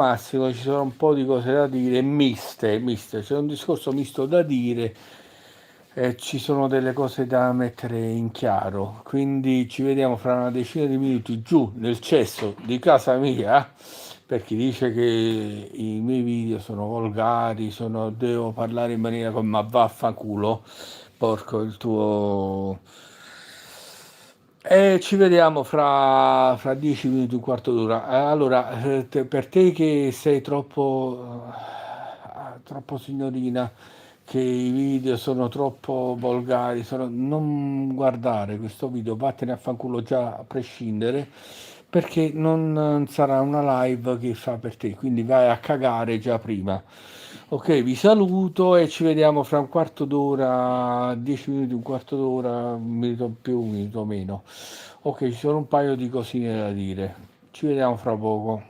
Massimo, ci sono un po' di cose da dire, miste, c'è un discorso misto da dire e ci sono delle cose da mettere in chiaro. Quindi ci vediamo fra una decina di minuti giù nel cesso di casa mia, per chi dice che i miei video sono volgari, devo parlare in maniera come ma vaffanculo, porco il tuo... E ci vediamo fra 10 minuti, un quarto d'ora. Allora, per te che sei troppo signorina, che i video sono troppo volgari, non guardare questo video, vattene a fanculo già a prescindere, perché non sarà una live che fa per te, quindi vai a cagare già prima. Ok, vi saluto e ci vediamo fra un quarto d'ora, 10 minuti, un quarto d'ora, un minuto più, un minuto meno. Ok, ci sono un paio di cosine da dire. Ci vediamo fra poco.